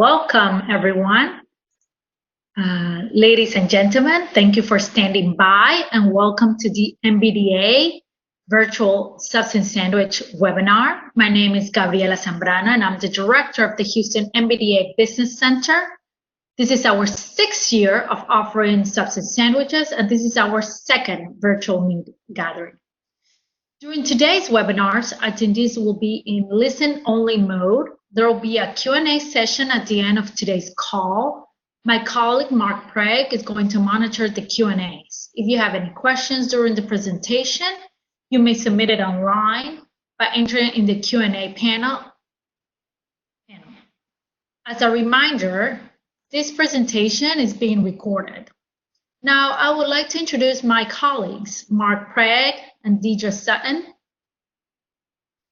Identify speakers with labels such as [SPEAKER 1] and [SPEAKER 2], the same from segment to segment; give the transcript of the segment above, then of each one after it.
[SPEAKER 1] welcome everyone. Ladies and gentlemen, thank you for standing by and welcome to the MBDA Virtual Substance Sandwich webinar. My name is Gabriela Zambrana and I'm the director of the Houston MBDA Business Center. This is our 6th year of offering substance sandwiches and this is our 2nd virtual meet gathering. During today's webinars, attendees will be in listen-only mode. There will be a Q&A session at the end of today's call. My colleague, Mark Craig, is going to monitor the Q&As. If you have any questions during the presentation, you may submit it online by entering in the Q&A panel. As a reminder, this presentation is being recorded. Now, I would like to introduce my colleagues, Mark Craig and Deidre Sutton,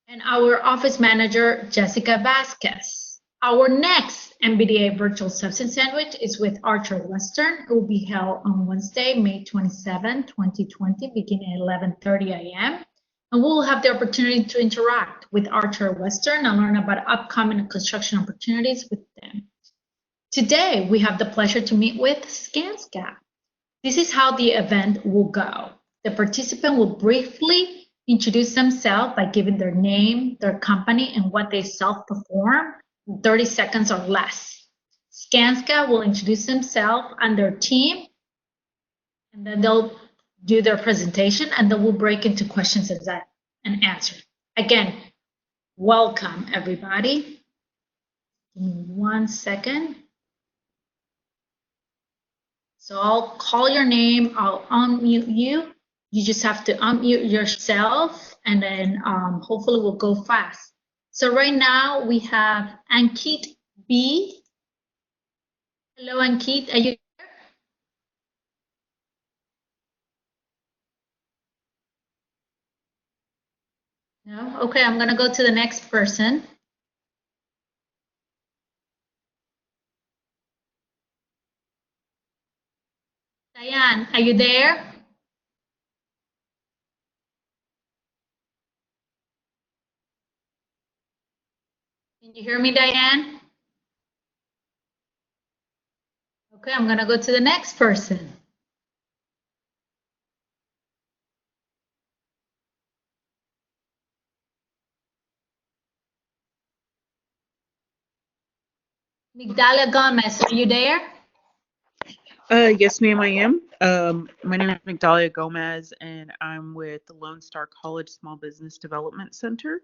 [SPEAKER 1] and our office manager, Jessica Vasquez. Our next MBDA Virtual Substance Sandwich is with Archer Western. It will be held on Wednesday, May 27, 2020, beginning at 11:30 a.m. And we'll have the opportunity to interact with Archer Western and learn about upcoming construction opportunities with them. Today, we have the pleasure to meet with Skanska. This is how the event will go. The participant will briefly introduce themselves by giving their name, their company, and what they self-perform in 30 seconds or less. Skanska will introduce themselves and their team, and then they'll do their presentation, and then we'll break into questions and answers. Again, welcome, everybody. Give me 1 second. So I'll call your name, I'll unmute you. You just have to unmute yourself and then hopefully we'll go fast. So right now we have Ankit B. Hello, Ankit, are you there? No? Okay, I'm gonna go to the next person. Diane, are you there? Can you hear me, Diane? Okay, I'm gonna go to the next person. Migdalia Gomez, are you there?
[SPEAKER 2] Yes, ma'am, I am. My name is Migdalia Gomez, and I'm with the Lone Star College Small Business Development Center,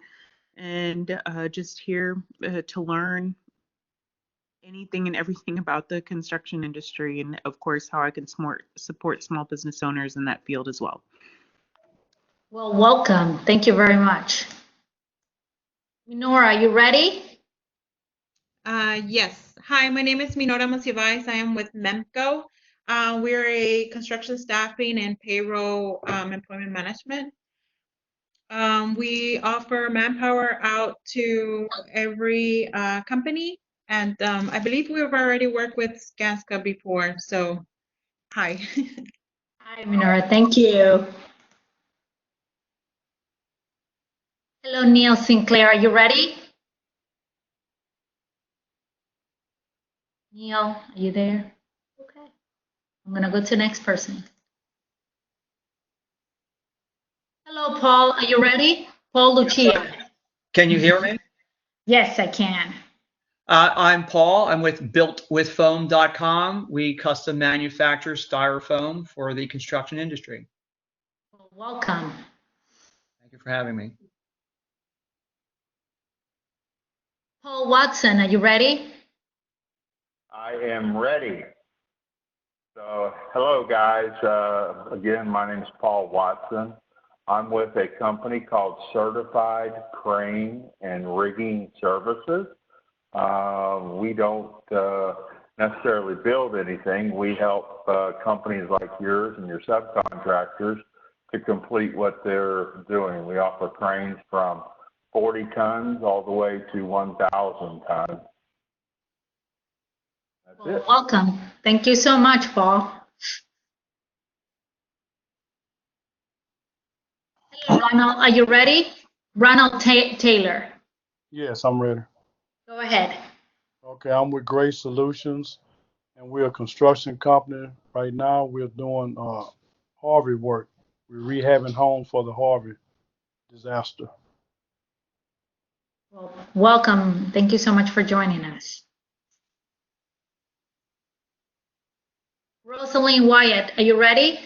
[SPEAKER 2] and just here to learn anything and everything about the construction industry, and of course, how I can support small business owners in that field as well.
[SPEAKER 1] Well, welcome. Thank you very much. Minora, are you ready?
[SPEAKER 3] Yes. Hi, my name is Minora Monsivais. I am with MEMCO. We're a construction staffing and payroll employment management. We offer manpower out to every company, and I believe we've already worked with Skanska before, so hi.
[SPEAKER 1] Hi, Minora. Thank you. Hello, Neil Sinclair. Are you ready? Neil, are you there? Okay. I'm going to go to the next person. Hello, Paul. Are you ready? Paul Lucia.
[SPEAKER 4] Can you hear me?
[SPEAKER 1] Yes, I can.
[SPEAKER 4] I'm Paul. I'm with builtwithfoam.com. We custom manufacture styrofoam for the construction industry.
[SPEAKER 1] Well, welcome.
[SPEAKER 4] Thank you for having me.
[SPEAKER 1] Paul Watson, are you ready?
[SPEAKER 5] I am ready. So, hello guys. Again, my name is Paul Watson. I'm with a company called Certified Crane and Rigging Services. We don't necessarily build anything. We help companies like yours and your subcontractors to complete what they're doing. We offer cranes from 40 tons all the way to 1,000 tons.
[SPEAKER 1] Well, welcome. Thank you so much, Paul. Hello, Ronald. Are you ready? Ronald Taylor.
[SPEAKER 6] Yes, I'm ready.
[SPEAKER 1] Go ahead.
[SPEAKER 6] Okay, I'm with Great Solutions, and we're a construction company. Right now, we're doing Harvey work. We're rehabbing homes for the Harvey disaster.
[SPEAKER 1] Well, welcome. Thank you so much for joining us. Rosaline Wyatt, are you ready?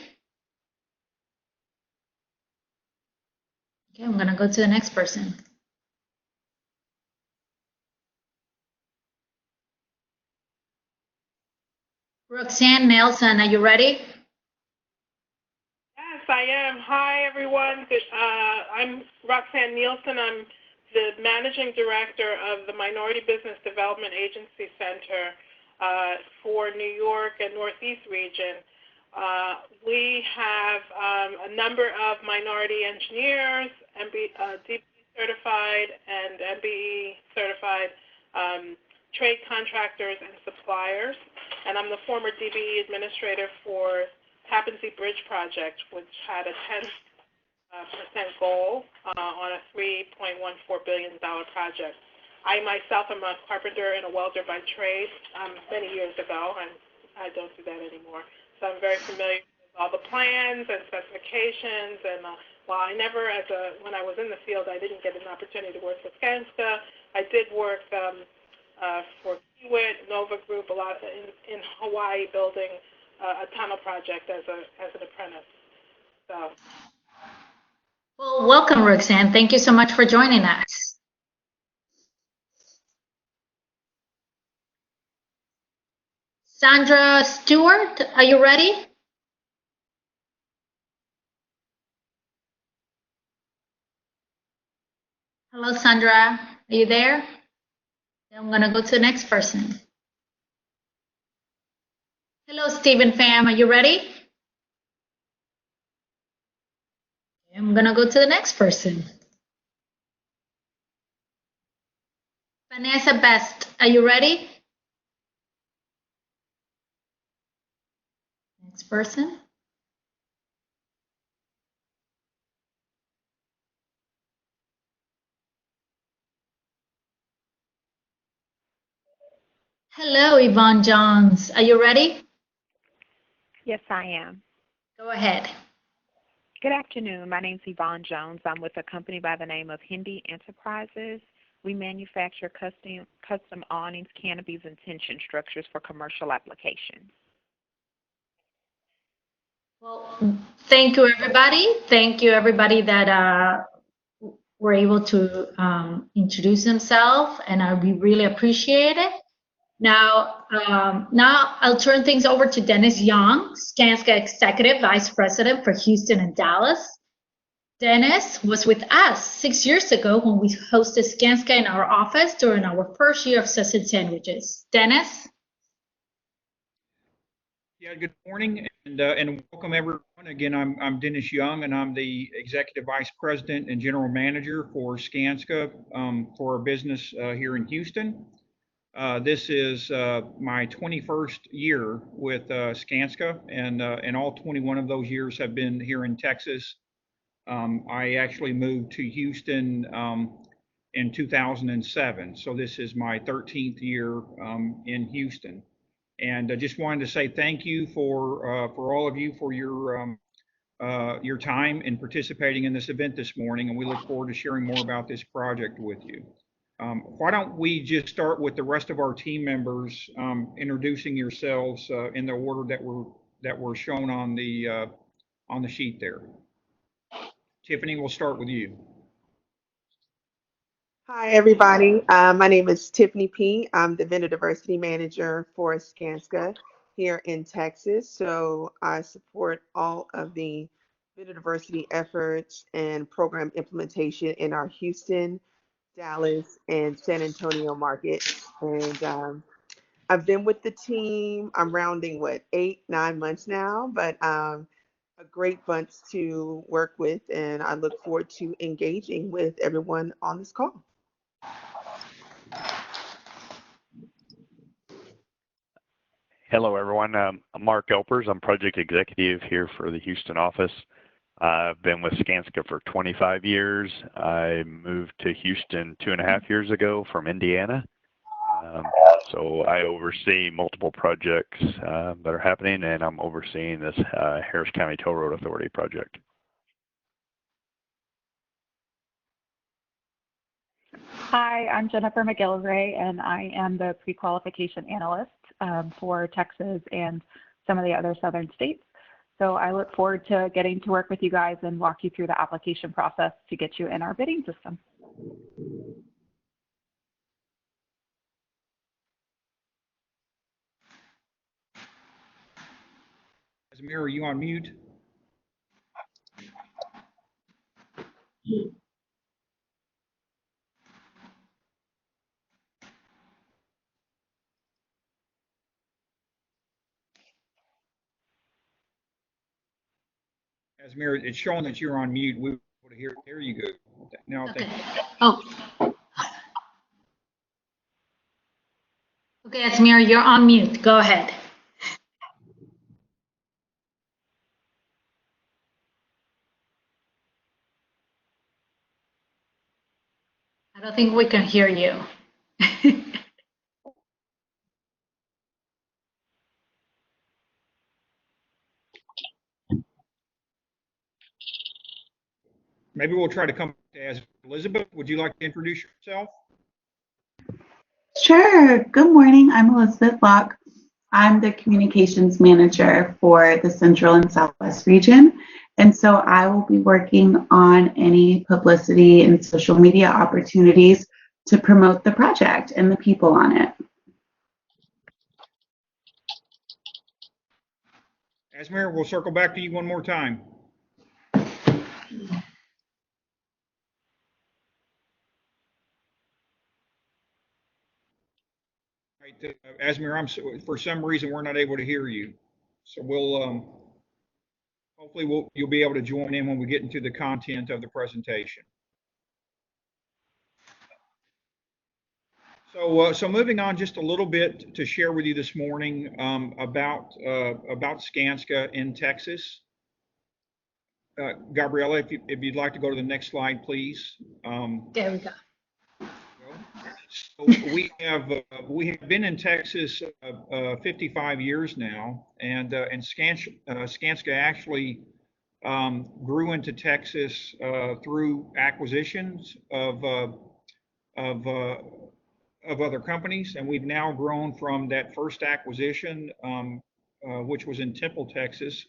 [SPEAKER 1] Okay, I'm going to go to the next person. Roxanne Nelson, are you ready?
[SPEAKER 7] Yes, I am. Hi, everyone. I'm Roxanne Nielsen. I'm the Managing Director of the Minority Business Development Agency Center for New York and Northeast region. We have a number of minority engineers, DBE certified and MBE certified trade contractors and suppliers. And I'm the former DBE administrator for Tappan Zee Bridge Project, which had a 10% goal on a $3.14 billion project. I myself am a carpenter and a welder by trade many years ago, and I don't do that anymore. So I'm very familiar with all the plans and specifications. And while I never, when I was in the field, I didn't get an opportunity to work for Skanska, I did work for Kiewit, Nova Group, a lot in Hawaii, building a tunnel project as an apprentice. So.
[SPEAKER 1] Well, welcome, Roxanne. Thank you so much for joining us. Sandra Stewart, are you ready? Hello, Sandra. Are you there? I'm going to go to the next person. Hello, Stephen Pham. Are you ready? I'm going to go to the next person. Vanessa Best, are you ready? Next person. Hello, Yvonne Johns. Are you ready?
[SPEAKER 8] Yes, I am.
[SPEAKER 1] Go ahead.
[SPEAKER 8] Good afternoon. My name is Yvonne Jones. I'm with a company by the name of Hindi Enterprises. We manufacture custom awnings, canopies, and tension structures for commercial applications.
[SPEAKER 1] Well, thank you, everybody. Thank you, everybody that were able to introduce themselves, and we really appreciate it. Now I'll turn things over to Dennis Young, Skanska Executive Vice President for Houston and Dallas. Dennis was with us 6 years ago when we hosted Skanska in our office during our first year of sausage sandwiches. Dennis?
[SPEAKER 9] Yeah, good morning and welcome everyone. Again, I'm Dennis Young, and I'm the Executive Vice President and General Manager for Skanska for our business here in Houston. This is my 21st year with Skanska, and all 21 of those years have been here in Texas. I actually moved to Houston in 2007, so this is my 13th year in Houston. And I just wanted to say thank you for all of you for your time in participating in this event this morning, and we look forward to sharing more about this project with you. Why don't we just start with the rest of our team members introducing yourselves in the order that were shown on the sheet there. Tiffany, we'll start with you.
[SPEAKER 10] Hi, everybody. My name is Tiffany P. I'm the Vendor Diversity Manager for Skanska here in Texas. So I support all of the vendor diversity efforts and program implementation in our Houston, Dallas, and San Antonio markets. And I've been with the team, I'm rounding 8-9 months now, but a great bunch to work with, and I look forward to engaging with everyone on this call.
[SPEAKER 11] Hello, everyone. I'm Mark Elpers. I'm project executive here for the Houston office. I've been with Skanska for 25 years. I moved to Houston 2.5 years ago from Indiana. So I oversee multiple projects that are happening, and I'm overseeing this Harris County Toll Road Authority project.
[SPEAKER 12] Hi, I'm Jennifer McGillivray, and I am the pre-qualification analyst for Texas and some of the other southern states. So I look forward to getting to work with you guys and walk you through the application process to get you in our bidding system.
[SPEAKER 9] Asmir, are you on mute? Asmir, it's showing that you're on mute. We were able to hear. There you go. Now,
[SPEAKER 1] Okay. Oh. Okay, Asmir, you're on mute. Go ahead. I don't think we can hear you.
[SPEAKER 9] maybe we'll try to come to Elizabeth. Would you like to introduce yourself?
[SPEAKER 13] Sure. Good morning. I'm Elizabeth Locke. I'm the communications manager for the Central and Southwest region. And so I will be working on any publicity and social media opportunities to promote the project and the people on it.
[SPEAKER 9] Asmir, we'll circle back to you one more time. Right, Asmir, for some reason we're not able to hear you. So we'll hopefully you'll be able to join in when we get into the content of the presentation. So moving on just a little bit to share with you this morning about Skanska in Texas. Gabriella, if you'd like to go to the next slide, please.
[SPEAKER 1] There we go.
[SPEAKER 9] So we have been in Texas 55 years now, and Skanska actually grew into Texas through acquisitions of other companies, and we've now grown from that first acquisition, which was in Temple, Texas,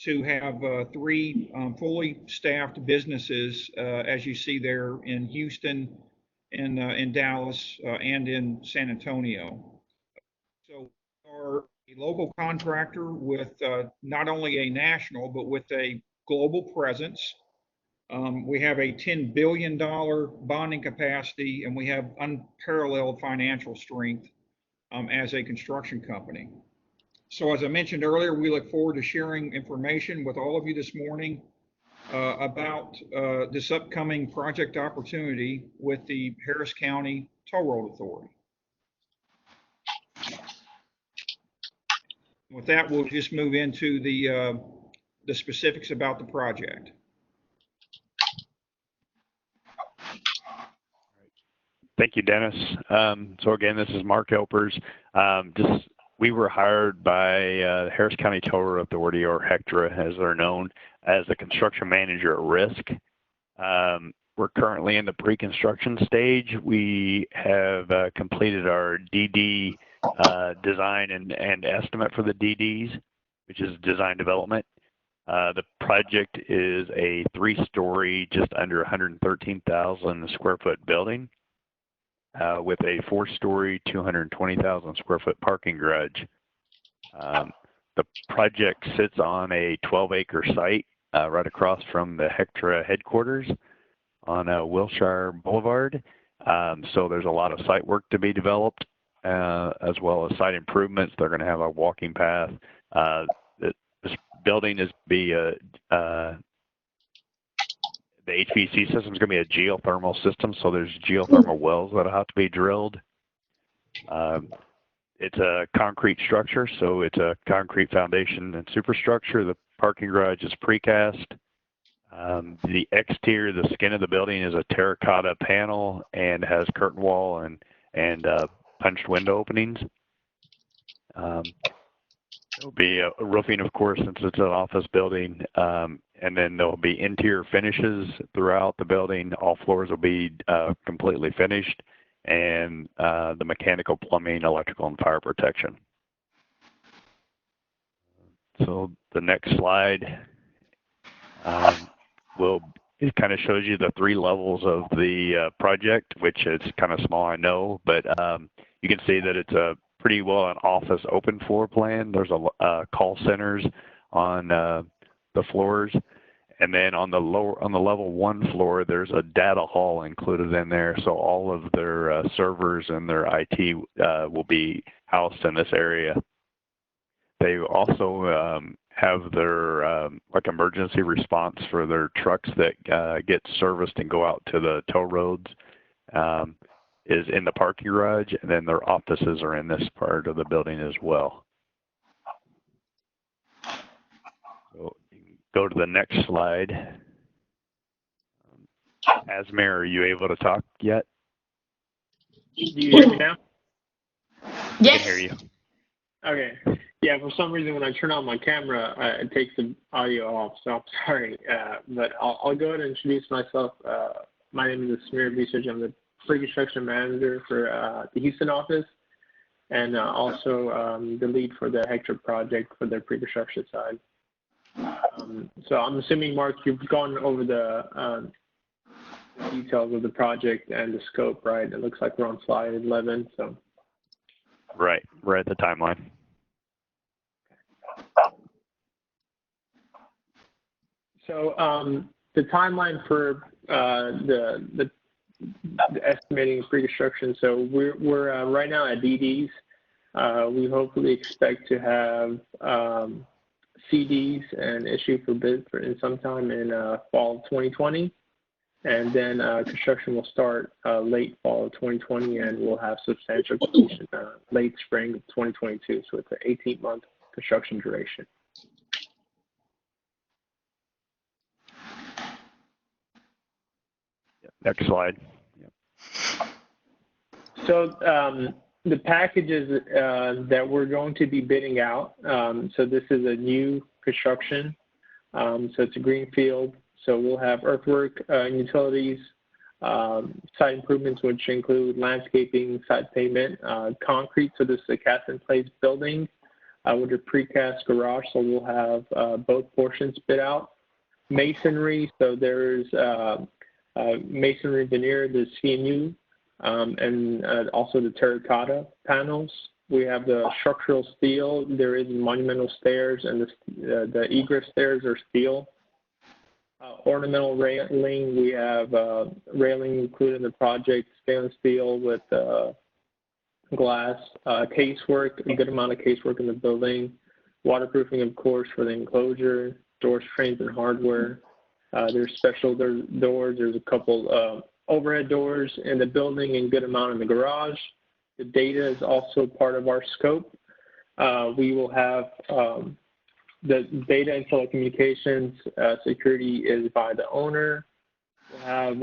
[SPEAKER 9] to have three fully staffed businesses, as you see there in Houston, in Dallas, and in San Antonio. So we are a local contractor with not only a national, but with a global presence. We have a $10 billion bonding capacity, and we have unparalleled financial strength as a construction company. So as I mentioned earlier, we look forward to sharing information with all of you this morning about this upcoming project opportunity with the Harris County Toll Road Authority. With that, we'll just move into the specifics about the project.
[SPEAKER 11] Thank you, Dennis. So again, this is Mark Elpers. We were hired by Harris County Toll Road Authority, or HECTRA as they're known, as the construction manager at risk. We're currently in the pre-construction stage. We have completed our DD design and estimate for the DDs, which is design development. The project is a 3-story, just under 113,000 square foot building with a 4-story, 220,000 square foot parking garage. The project sits on a 12-acre site right across from the HECTRA headquarters on Wilshire Boulevard. So there's a lot of site work to be developed, as well as site improvements. They're going to have a walking path. This building is the HVAC system is going to be a geothermal system, so there's geothermal wells that have to be drilled. It's a concrete structure, so it's a concrete foundation and superstructure. The parking garage is precast. The exterior, the skin of the building is a terracotta panel and has curtain wall and punched window openings. There'll be a roofing, of course, since it's an office building, and then there'll be interior finishes throughout the building. All floors will be completely finished, and the mechanical, plumbing, electrical, and fire protection. So the next slide it kind of shows you the 3 levels of the project, which is kind of small, I know, but you can see that it's a pretty well an office open floor plan. There's a call centers on the floors, and then on the level 1 floor, there's a data hall included in there. So all of their servers and their IT will be housed in this area. They also have their like emergency response for their trucks that get serviced and go out to the tow roads. Is in the parking garage, and then their offices are in this part of the building as well. So you can go to the next slide. Asmir, are you able to talk yet?
[SPEAKER 14] Do you hear me now?
[SPEAKER 1] Yes.
[SPEAKER 11] I can hear you.
[SPEAKER 14] Okay. Yeah, for some reason when I turn on my camera, it takes the audio off, so I'm sorry. But I'll go ahead and introduce myself. My name is Asmir Research. I'm the Pre-Construction Manager for the Houston office, and also the lead for the Hector project for the pre-construction side. So I'm assuming, Mark, you've gone over the details of the project and the scope, right? It looks like we're on slide 11. So.
[SPEAKER 11] Right, we're at the timeline.
[SPEAKER 14] So the timeline for the estimating pre-construction. So we're right now at DDs. We hopefully expect to have CDs and issue for bid in sometime in fall of 2020, and then construction will start late fall of 2020, and we'll have substantial completion late spring of 2022. So it's an 18-month construction duration.
[SPEAKER 11] Next slide.
[SPEAKER 14] So the packages that we're going to be bidding out, so this is a new construction, so it's a greenfield. So we'll have earthwork and utilities, site improvements, which include landscaping, site pavement, concrete. So this is a cast-in-place building with a precast garage. So we'll have both portions bid out. Masonry. So there's masonry veneer, the CNU, and also the terracotta panels. We have the structural steel. There is monumental stairs, and the egress stairs are steel. Ornamental railing, we have railing included in the project, stainless steel with glass. Casework, a good amount of casework in the building. Waterproofing, of course, for the enclosure. Doors, frames, and hardware. There's special doors. There's a couple overhead doors in the building and good amount in the garage. The data is also part of our scope. We will have the data and telecommunications security is by the owner. We'll have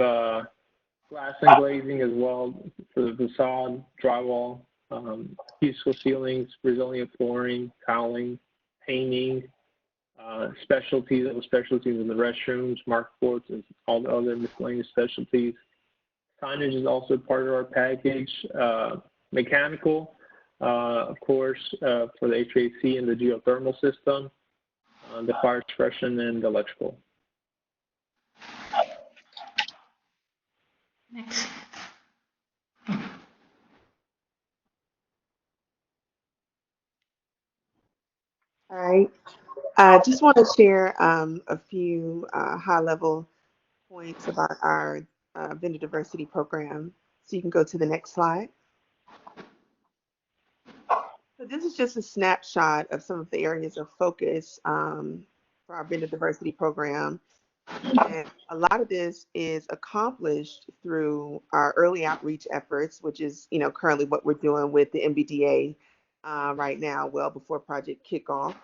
[SPEAKER 14] glass and glazing as well for the facade, drywall, useful ceilings, resilient flooring, tiling, painting, specialties in the restrooms, market boards, and all the other miscellaneous specialties. Signage is also part of our package. Mechanical, of course, for the HVAC and the geothermal system, the fire suppression, and the electrical.
[SPEAKER 1] Next.
[SPEAKER 10] All right. I just want to share a few high-level points about our vendor diversity program. So you can go to the next slide. So this is just a snapshot of some of the areas of focus for our vendor diversity program. And a lot of this is accomplished through our early outreach efforts, which is, currently what we're doing with the MBDA right now, well before project kickoff.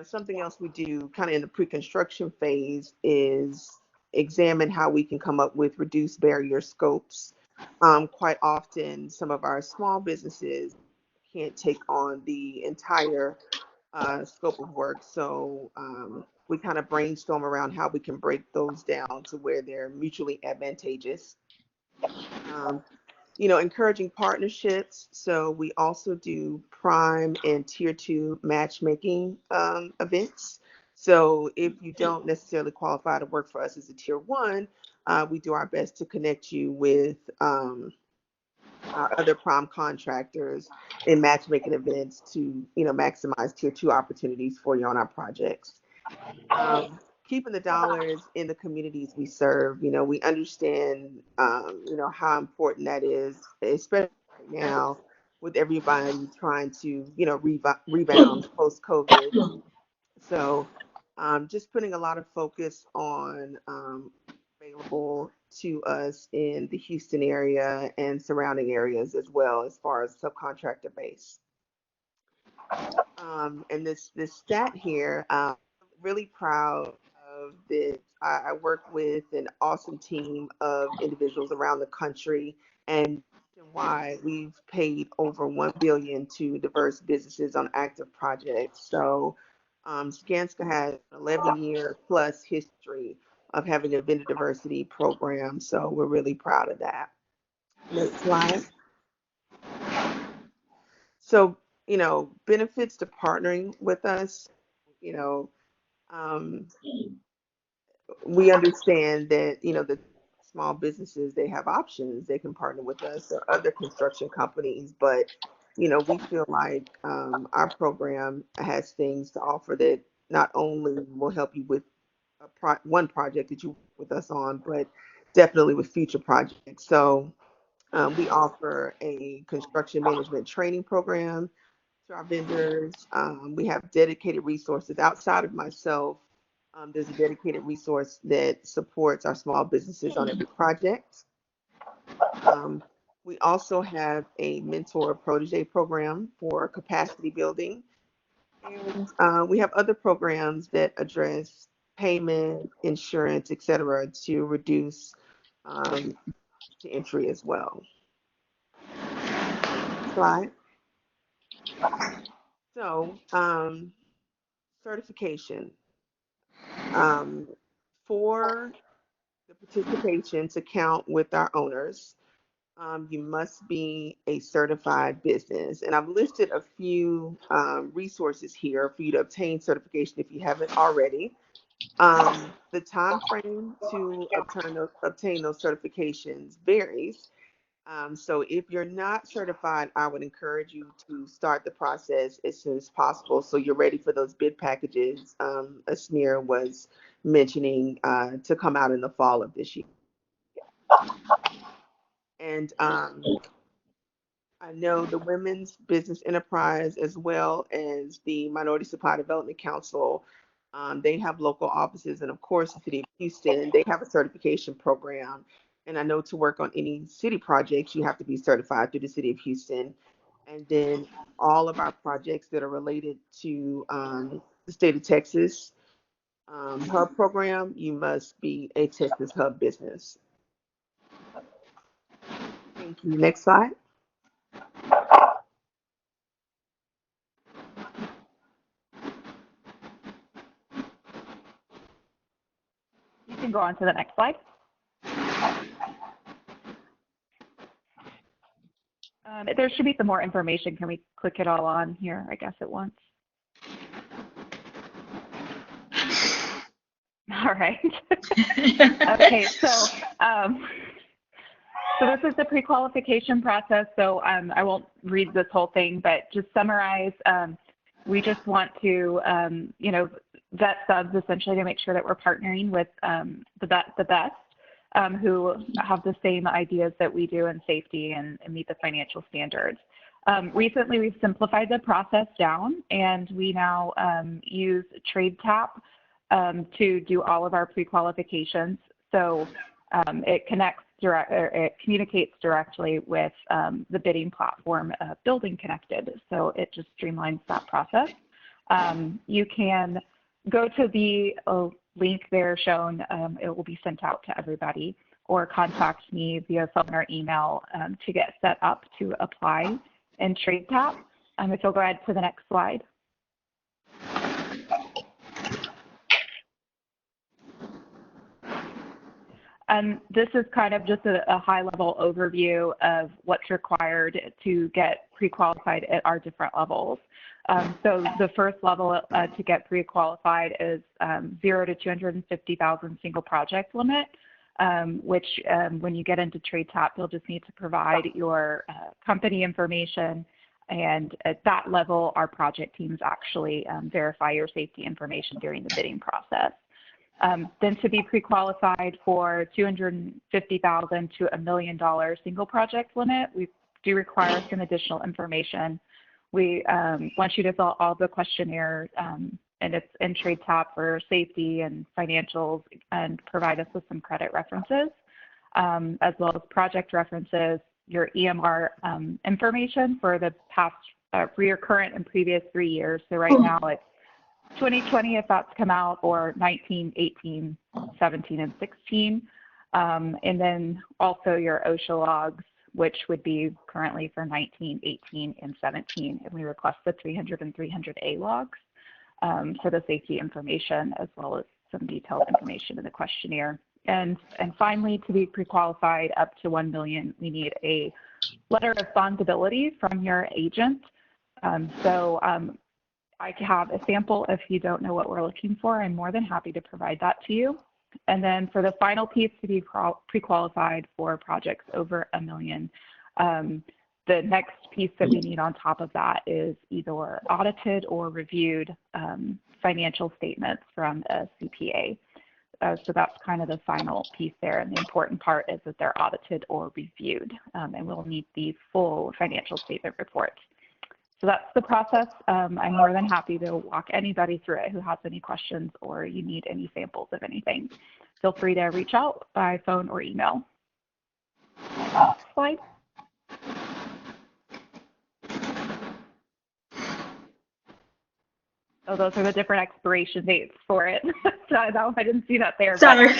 [SPEAKER 10] Something else we do kind of in the pre-construction phase is examine how we can come up with reduced barrier scopes Quite often, some of our small businesses can't take on the entire scope of work. So we kind of brainstorm around how we can break those down to where they're mutually advantageous. Um, encouraging partnerships. So we also do prime and tier two matchmaking events. So if you don't necessarily qualify to work for us as a tier one, we do our best to connect you with our other prime contractors in matchmaking events to, maximize tier two opportunities for you on our projects. Keeping the dollars in the communities we serve. We understand, how important that is, especially right now with everybody trying to, rebound post COVID. So, just putting a lot of focus on available to us in the Houston area and surrounding areas as well as far as subcontractor base. And this stat here, really proud of this. I work with an awesome team of individuals around the country, and why we've paid over $1 billion to diverse businesses on active projects. So Skanska has an 11-year plus history of having a vendor diversity program. So we're really proud of that. Next slide. So, benefits to partnering with us, we understand that, the small businesses, they have options. They can partner with us or other construction companies, but, we feel like our program has things to offer that not only will help you with one project that you work with us on, but definitely with future projects. So we offer a construction management training program to our vendors. We have dedicated resources outside of myself. There's a dedicated resource that supports our small businesses on every project. We also have a mentor protege program for capacity building. And we have other programs that address payment, insurance, et cetera, to reduce to entry as well. Slide. So, certification. For the participation to count with our owners, you must be a certified business. And I've listed a few resources here for you to obtain certification if you haven't already. The time frame to obtain those certifications varies. So if you're not certified, I would encourage you to start the process as soon as possible so you're ready for those bid packages Asmir was mentioning to come out in the fall of this year. And I know the Women's Business Enterprise as well as the Minority Supply Development Council, they have local offices, and of course the City of Houston, they have a certification program. And I know to work on any city projects, you have to be certified through the City of Houston. And then all of our projects that are related to the state of Texas hub program, you must be a Texas hub business. Thank you. Next slide.
[SPEAKER 12] You can go on to the next slide. There should be some more information. Can we click it all on here, I guess, at once? All right. Okay, so this is the pre-qualification process. So I won't read this whole thing, but just summarize. We just want to, vet subs essentially to make sure that we're partnering with the best. Who have the same ideas that we do in safety and meet the financial standards. Recently, we've simplified the process down, and we now use TradeTap to do all of our pre-qualifications. So it communicates directly with the bidding platform, Building Connected. So it just streamlines that process. You can go to the link there shown. It will be sent out to everybody, or contact me via phone or email to get set up to apply in TradeTap. If you'll go ahead to the next slide. This is kind of just a high-level overview of what's required to get pre-qualified at our different levels. So the first level to get pre-qualified is 0 to 250,000 single project limit, which when you get into TradeTap, you'll just need to provide your company information. And at that level, our project teams actually verify your safety information during the bidding process. Then to be pre-qualified for $250,000 to $1 million single project limit, we do require some additional information. We want you to fill out all the questionnaire, and it's in TradeTap for safety and financials, and provide us with some credit references, as well as project references, your EMR information for the past, for your current and previous 3 years. So right now it's 2020 if that's come out, or 19, 18, 17, and 16. And then also your OSHA logs, which would be currently for 19, 18, and 17. And we request the 300 and 300A logs for the safety information, as well as some detailed information in the questionnaire. And finally, to be pre-qualified up to $1 million, we need a letter of fundability from your agent. I have a sample if you don't know what we're looking for. I'm more than happy to provide that to you. And then for the final piece, to be pre-qualified for projects over $1 million, the next piece that we need on top of that is either audited or reviewed financial statements from a CPA. So that's kind of the final piece there. And the important part is that they're audited or reviewed, and we'll need the full financial statement report. So that's the process. I'm more than happy to walk anybody through it who has any questions, or you need any samples of anything. Feel free to reach out by phone or email. Next slide. Oh, those are the different expiration dates for it. So I didn't see that there.
[SPEAKER 1] Sorry.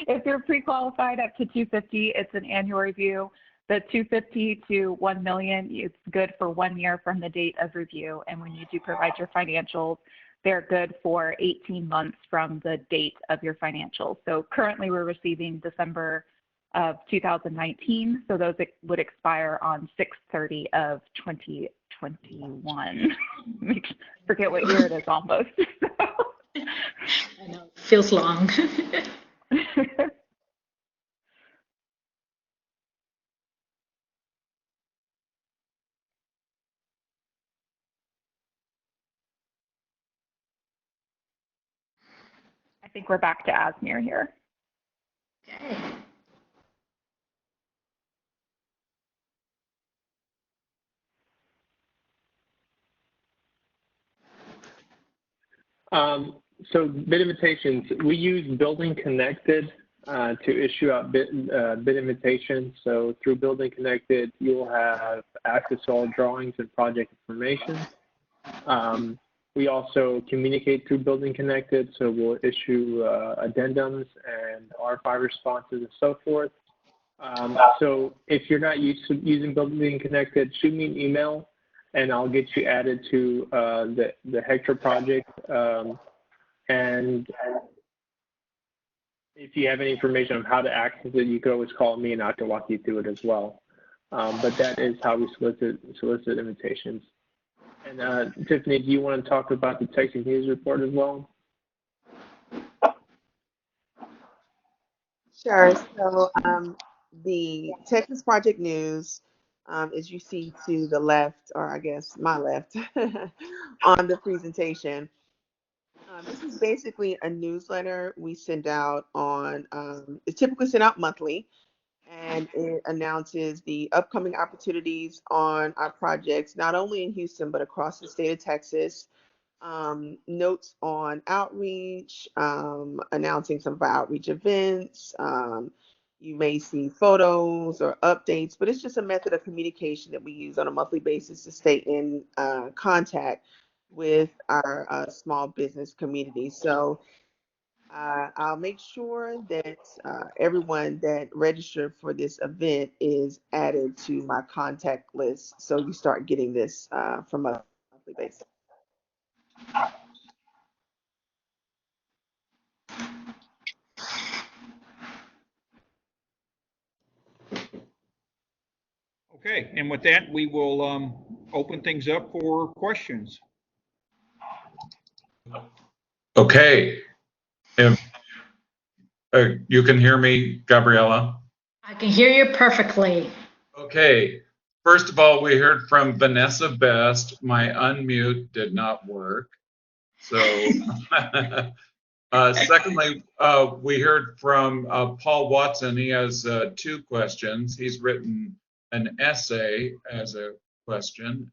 [SPEAKER 12] If you're pre-qualified up to 250, it's an annual review. The 250 to 1 million, it's good for 1 year from the date of review. And when you do provide your financials, they're good for 18 months from the date of your financials. So currently we're receiving December of 2019. So those would expire on 6/30 of 2021. Forget what year it is almost.
[SPEAKER 1] I know, it feels long.
[SPEAKER 12] I think we're back to Asmir here.
[SPEAKER 1] Okay.
[SPEAKER 14] So bid invitations, we use Building Connected to issue out bid invitations. So through Building Connected, you'll have access to all drawings and project information. We also communicate through Building Connected, so we'll issue addendums and R5 responses and so forth. So if you're not used to using Building Connected, shoot me an email and I'll get you added to the Hector project. And if you have any information on how to access it, you can always call me and I can walk you through it as well. But that is how we solicit invitations. And Tiffany, do you want to talk about the Texas News Report as well?
[SPEAKER 10] Sure. So the Texas Project News, as you see to the left, or I guess my left, on the presentation, this is basically a newsletter we send out on, it's typically sent out monthly, and it announces the upcoming opportunities on our projects, not only in Houston, but across the state of Texas. Notes on outreach, announcing some of our outreach events. You may see photos or updates, but it's just a method of communication that we use on a monthly basis to stay in contact with our small business community. So I'll make sure that everyone that registered for this event is added to my contact list, so you start getting this from a monthly basis.
[SPEAKER 9] Okay, and with that, we will open things up for questions.
[SPEAKER 15] Okay. If you can hear me, Gabriella?
[SPEAKER 1] I can hear you perfectly.
[SPEAKER 15] Okay. First of all, we heard from Vanessa Best. My unmute did not work. So, secondly, we heard from Paul Watson. He has 2 questions. He's written an essay as a question.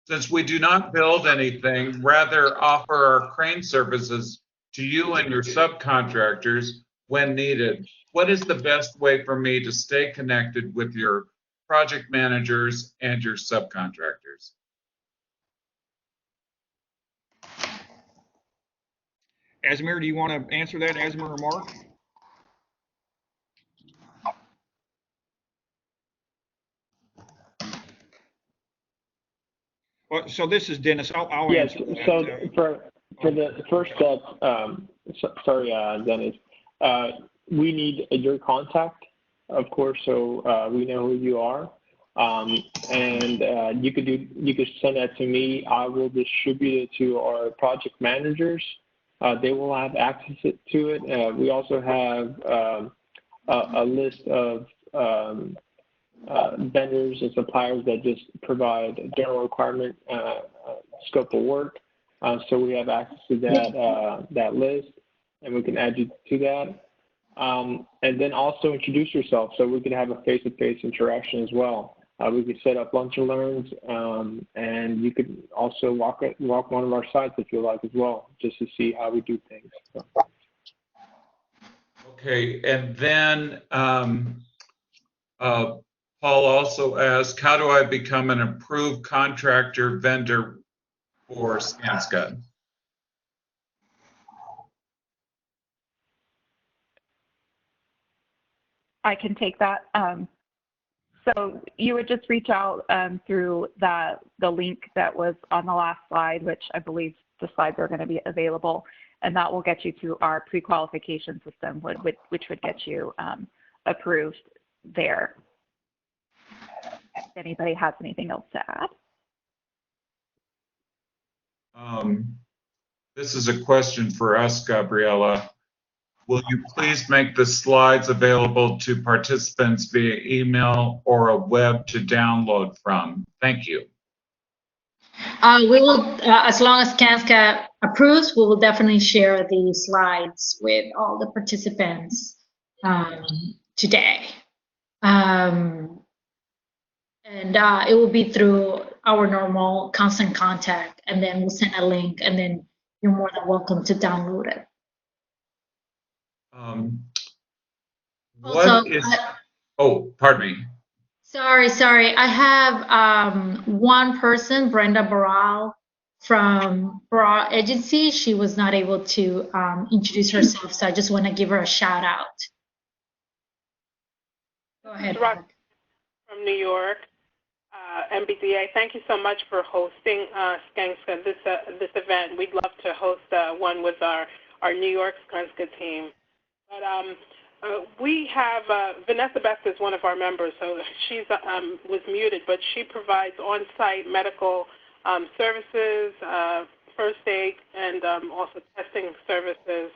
[SPEAKER 15] Since we do not build anything, rather offer our crane services to you and your subcontractors when needed, what is the best way for me to stay connected with your project managers and your subcontractors?
[SPEAKER 9] Asmir, do you want to answer that, Asmir or Mark? Well, so this is Dennis. I'll
[SPEAKER 14] yes,
[SPEAKER 9] answer that.
[SPEAKER 14] So for the first step, sorry, Dennis, we need your contact, of course, so we know who you are. And you could send that to me. I will distribute it to our project managers. They will have access to it. We also have a list of vendors and suppliers that just provide a general requirement scope of work. So we have access to that list, and we can add you to that. And then also introduce yourself, so we can have a face-to-face interaction as well. We could set up lunch and learns, and you could also walk one of our sites if you like as well, just to see how we do things. So.
[SPEAKER 15] Okay, and then Paul also asked, how do I become an approved contractor vendor for Skanska?
[SPEAKER 12] I can take that. So you would just reach out through the link that was on the last slide, which I believe the slides are going to be available, and that will get you to our pre-qualification system, which would get you approved there. If anybody has anything else to add.
[SPEAKER 15] This is a question for us, Gabriella. Will you please make the slides available to participants via email or a web to download from? Thank you.
[SPEAKER 1] We will, as long as Skanska approves, we will definitely share the slides with all the participants today. And it will be through our normal constant contact, and then we'll send a link, and then you're more than welcome to download it.
[SPEAKER 15] Oh, pardon me.
[SPEAKER 1] Sorry. I have one person, Brenda Barral from Barral Agency. She was not able to introduce herself, so I just want to give her a shout out. Go ahead.
[SPEAKER 7] From New York, MBDA. Thank you so much for hosting Skanksa, this event. We'd love to host one with our New York Skanska team. But we have Vanessa Best is one of our members, so she's was muted, but she provides on-site medical services, first aid, and also testing services.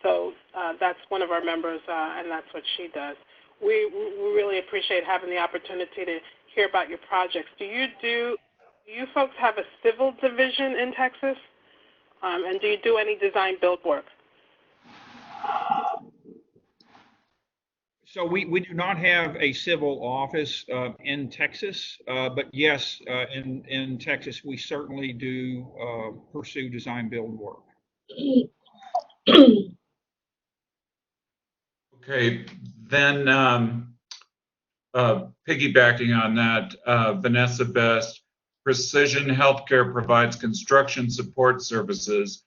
[SPEAKER 7] So that's one of our members, and that's what she does. We really appreciate having the opportunity to hear about your projects. Do you folks have a civil division in Texas? And do you do any design build work?
[SPEAKER 9] So we do not have a civil office in Texas, but yes, in Texas we certainly do pursue design build work.
[SPEAKER 15] Okay, then piggybacking on that, Vanessa Best, Precision Healthcare provides construction support services.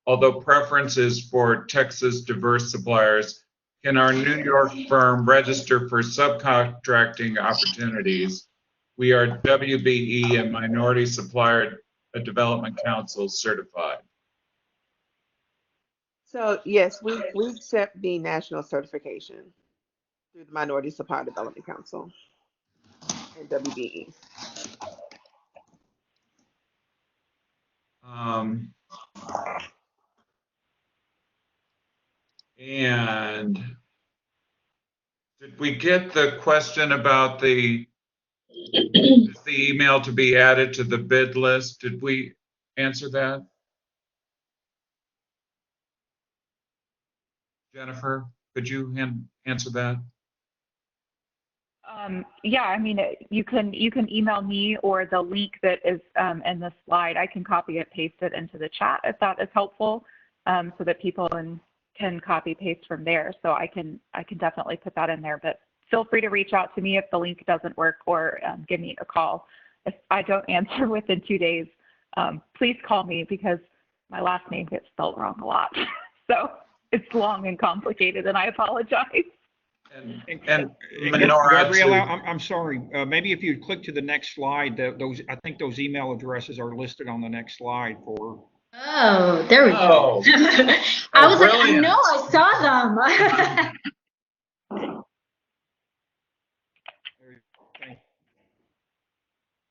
[SPEAKER 15] although preference is for Texas diverse suppliers, can our New York firm register for subcontracting opportunities? We are WBE and Minority Supplier Development Council certified.
[SPEAKER 10] So yes, we accept the national certification through the Minority Supply Development Council and WBE.
[SPEAKER 15] And did we get the question about the email to be added to the bid list? Did we answer that? Jennifer, could you answer that?
[SPEAKER 12] Yeah, I mean, you can email me, or the link that is in the slide, I can copy it, paste it into the chat if that is helpful, so that people can copy paste from there. So I can definitely put that in there, but feel free to reach out to me if the link doesn't work, or give me a call. If I don't answer within 2 days, please call me, because my last name gets spelled wrong a lot. So it's long and complicated, and I apologize.
[SPEAKER 15] And
[SPEAKER 9] Gabriella, I'm sorry. Maybe if you click to the next slide, I think those email addresses are listed on the next slide for.
[SPEAKER 1] Oh, there we go. I was like, I know I saw them.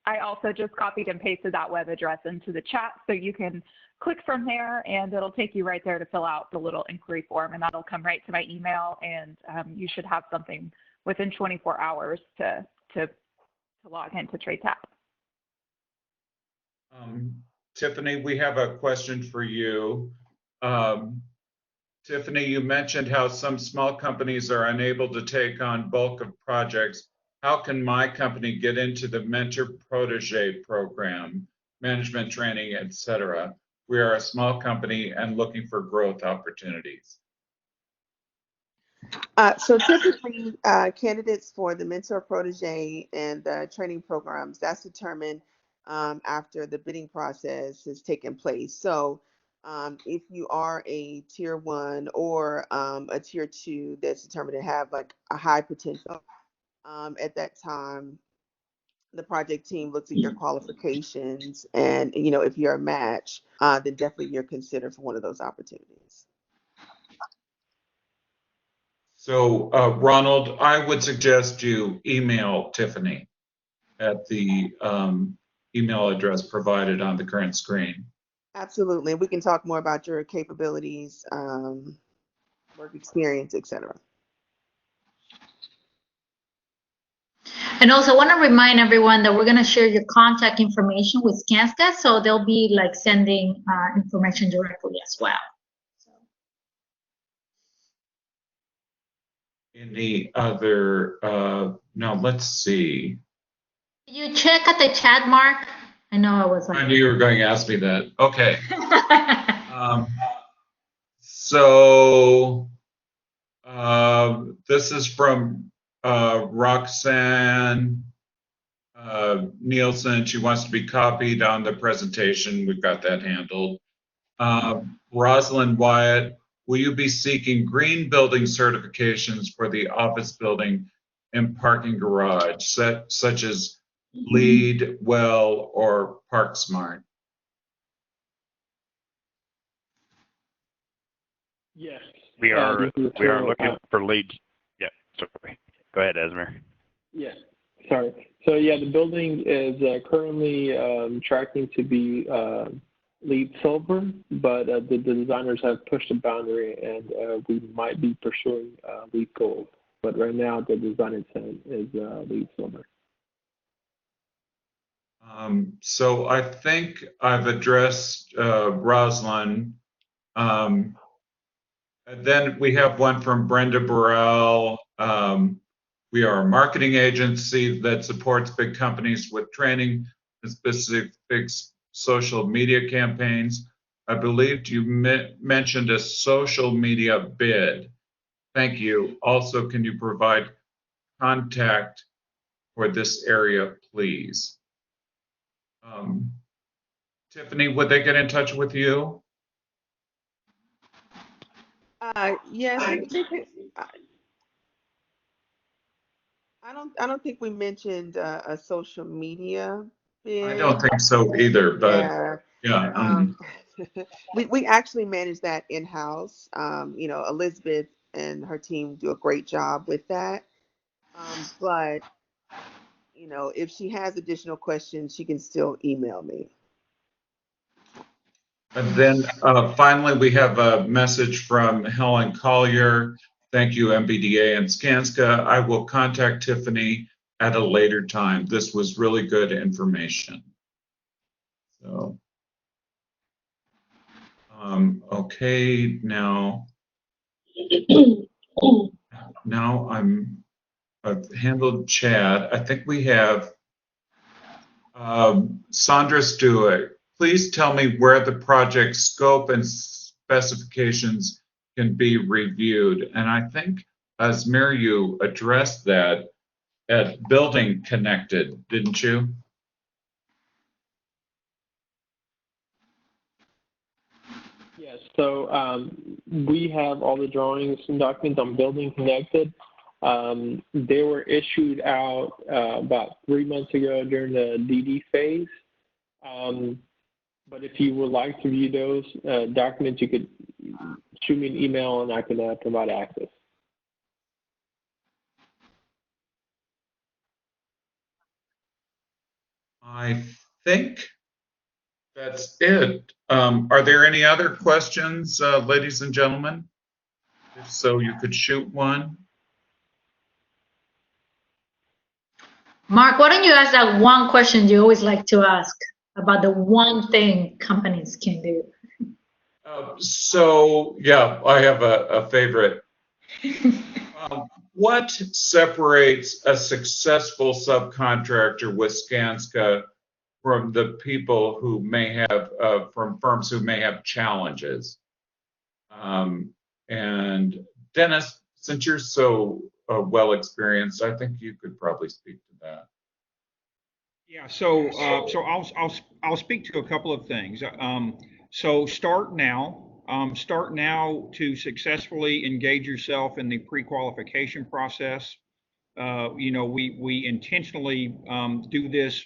[SPEAKER 12] I also just copied and pasted that web address into the chat, so you can click from there, and it'll take you right there to fill out the little inquiry form, and that'll come right to my email, and you should have something within 24 hours to log into TradeTap.
[SPEAKER 15] Tiffany, we have a question for you. Tiffany, you mentioned how some small companies are unable to take on bulk of projects. How can my company get into the mentor protege program, management training, etc.? We are a small company and looking for growth opportunities.
[SPEAKER 10] So typically, candidates for the mentor protege and the training programs, that's determined after the bidding process has taken place. So if you are a tier 1 or a tier 2 that's determined to have like a high potential, at that time, the project team looks at your qualifications, and if you're a match, then definitely you're considered for one of those opportunities.
[SPEAKER 15] So Ronald, I would suggest you email Tiffany at the email address provided on the current screen.
[SPEAKER 10] Absolutely. We can talk more about your capabilities, work experience, etc.
[SPEAKER 1] And also, I want to remind everyone that we're going to share your contact information with Skanska, so they'll be like sending information directly as well.
[SPEAKER 15] Any other, now let's see.
[SPEAKER 1] You check at the chat, Mark. I know I was like.
[SPEAKER 15] I knew you were going to ask me that. Okay. So this is from Roxanne Nielsen. She wants to be copied on the presentation. We've got that handled. Rosalind Wyatt, will you be seeking green building certifications for the office building and parking garage, such as LEED, WELL, or ParkSmart?
[SPEAKER 14] Yes.
[SPEAKER 11] We are looking for leads. Yeah, sorry. Go ahead, Esmer.
[SPEAKER 14] Yeah, sorry. So yeah, the building is currently tracking to be LEED silver, but the designers have pushed the boundary, and we might be pursuing LEED gold. But right now, the design intent is LEED silver.
[SPEAKER 15] So I think I've addressed Rosalind. And then we have one from Brenda Burrell. We are a marketing agency that supports big companies with training and specific social media campaigns. I believe you mentioned a social media bid. Thank you. Also, can you provide contact for this area, please? Tiffany, would they get in touch with you?
[SPEAKER 10] Yes, I don't think we mentioned a social media
[SPEAKER 15] I don't
[SPEAKER 10] bid.
[SPEAKER 15] think so either, but
[SPEAKER 10] Yeah.
[SPEAKER 15] yeah.
[SPEAKER 10] We actually manage that in-house. Elizabeth and her team do a great job with that. But if she has additional questions, she can still email me.
[SPEAKER 15] And then finally, we have a message from Helen Collier. Thank you, MBDA and Skanska. I will contact Tiffany at a later time. This was really good information. So, okay, now I've handled Chad. I think we have Sandra Stewart. Please tell me where the project scope and specifications can be reviewed. And I think, as Mary, you addressed that at Building Connected, didn't you?
[SPEAKER 14] Yes, so we have all the drawings and documents on Building Connected. They were issued out about 3 months ago during the DD phase. But if you would like to view those documents, you could shoot me an email and I can provide access.
[SPEAKER 15] I think that's it. Are there any other questions, ladies and gentlemen? If so, you could shoot one.
[SPEAKER 1] Mark, why don't you ask that one question you always like to ask about the one thing companies can do?
[SPEAKER 15] So, yeah, I have a favorite. What separates a successful subcontractor with Skanska from the people who may have, from firms who may have challenges? And Dennis, since you're so well experienced, I think you could probably speak to that.
[SPEAKER 9] Yeah, so I'll speak to a couple of things. So start now. Start now to successfully engage yourself in the pre-qualification process. We intentionally do this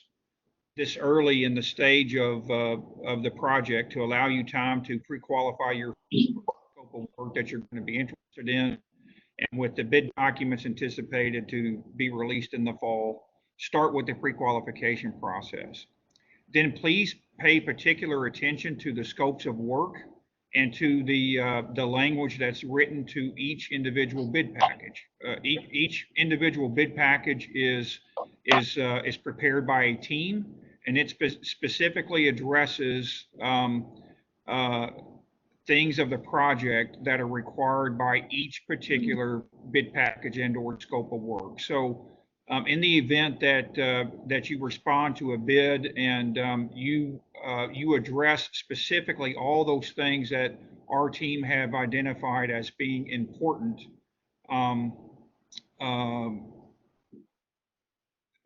[SPEAKER 9] early in the stage of the project to allow you time to pre-qualify your scope of work that you're going to be interested in. And with the bid documents anticipated to be released in the fall, start with the pre-qualification process. Then please pay particular attention to the scopes of work and to the language that's written to each individual bid package. Each individual bid package is prepared by a team, and it specifically addresses things of the project that are required by each particular bid package and/or scope of work. So, in the event that you respond to a bid and you address specifically all those things that our team have identified as being important,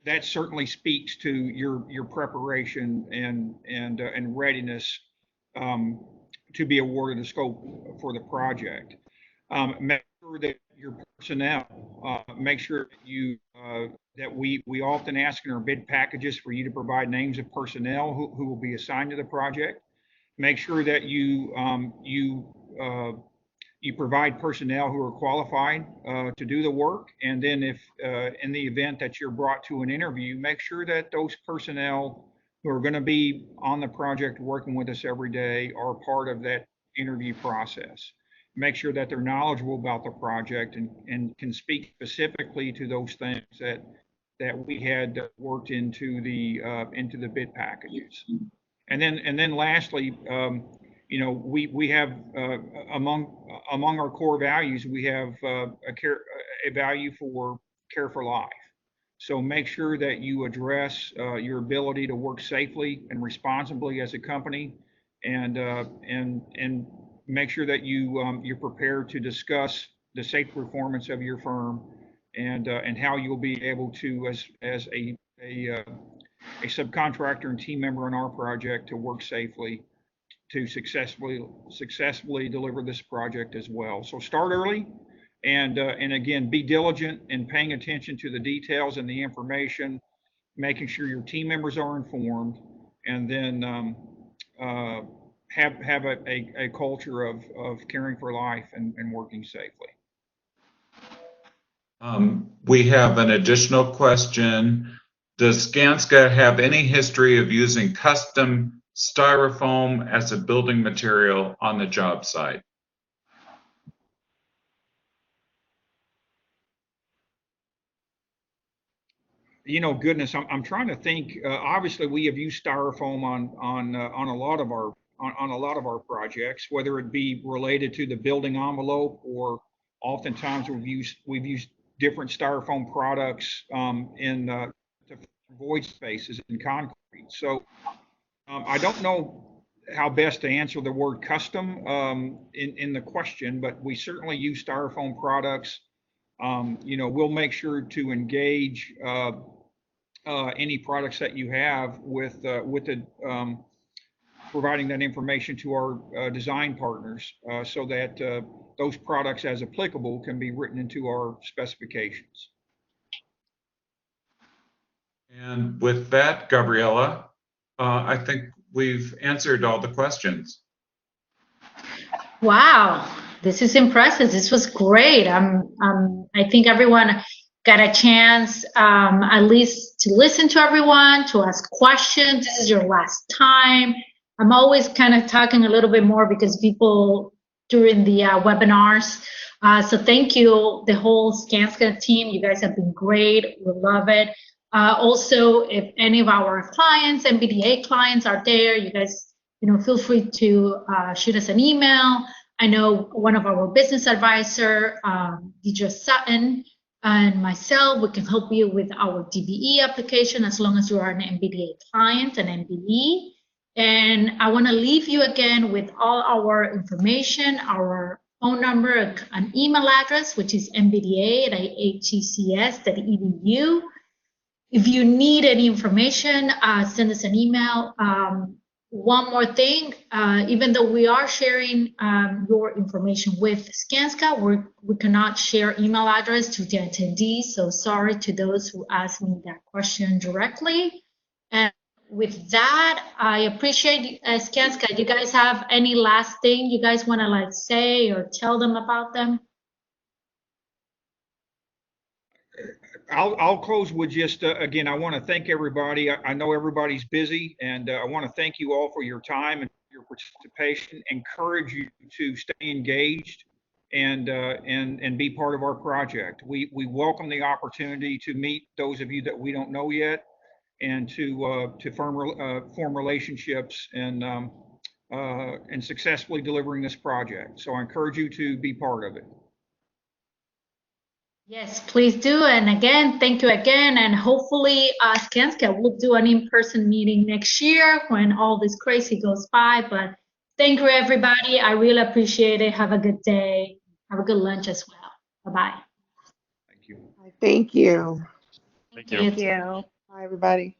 [SPEAKER 9] that certainly speaks to your preparation and readiness to be awarded the scope for the project. Make sure that your personnel, make sure that that we often ask in our bid packages for you to provide names of personnel who will be assigned to the project. Make sure that you provide personnel who are qualified to do the work. And then if in the event that you're brought to an interview, make sure that those personnel who are going to be on the project working with us every day are part of that interview process. Make sure that they're knowledgeable about the project and can speak specifically to those things that we had worked into the bid packages. And then lastly, we have among our core values, we have a value for care for life. So make sure that you address your ability to work safely and responsibly as a company, and make sure that you're prepared to discuss the safe performance of your firm and how you'll be able to, as a subcontractor and team member on our project, to work safely to successfully deliver this project as well. So start early, and again, be diligent in paying attention to the details and the information, making sure your team members are informed, and then have a culture of caring for life and working safely.
[SPEAKER 15] We have an additional question. Does Skanska have any history of using custom styrofoam as a building material on the job site?
[SPEAKER 9] You know, goodness, I'm trying to think. Obviously, we have used styrofoam on a lot of our projects, whether it be related to the building envelope, or oftentimes we've used different styrofoam products to void spaces in concrete. So I don't know how best to answer the word custom in the question, but we certainly use styrofoam products. You know, we'll make sure to engage any products that you have with providing that information to our design partners so that those products, as applicable, can be written into our specifications.
[SPEAKER 15] And with that, Gabriella, I think we've answered all the questions.
[SPEAKER 1] Wow, this is impressive. This was great. I think everyone got a chance at least to listen to everyone, to ask questions. This is your last time. I'm always kind of talking a little bit more because people during the webinars. So thank you, the whole Skanska team. You guys have been great. We love it. Also, if any of our clients, MBDA clients are there, you guys, feel free to shoot us an email. I know one of our business advisor, Deidre Sutton, and myself, we can help you with our DBE application as long as you are an MBDA client, an MBE. And I want to leave you again with all our information, our phone number, an email address, which is mbda@htcs.edu. If you need any information, send us an email. One more thing, even though we are sharing your information with Skanska, we cannot share email address to the attendees. So sorry to those who asked me that question directly. And with that, I appreciate Skanska. Do you guys have any last thing you guys want to say or tell them about them?
[SPEAKER 9] I'll close with just, again, I want to thank everybody. I know everybody's busy, and I want to thank you all for your time and your participation. Encourage you to stay engaged and be part of our project. We welcome the opportunity to meet those of you that we don't know yet, and to form relationships and successfully delivering this project. So I encourage you to be part of it.
[SPEAKER 1] Yes, please do. And again, thank you again. And hopefully Skanska will do an in-person meeting next year when all this crazy goes by. But thank you, everybody. I really appreciate it. Have a good day. Have a good lunch as well. Bye-bye.
[SPEAKER 10] Thank you.
[SPEAKER 11] Thank you.
[SPEAKER 10] Bye, everybody.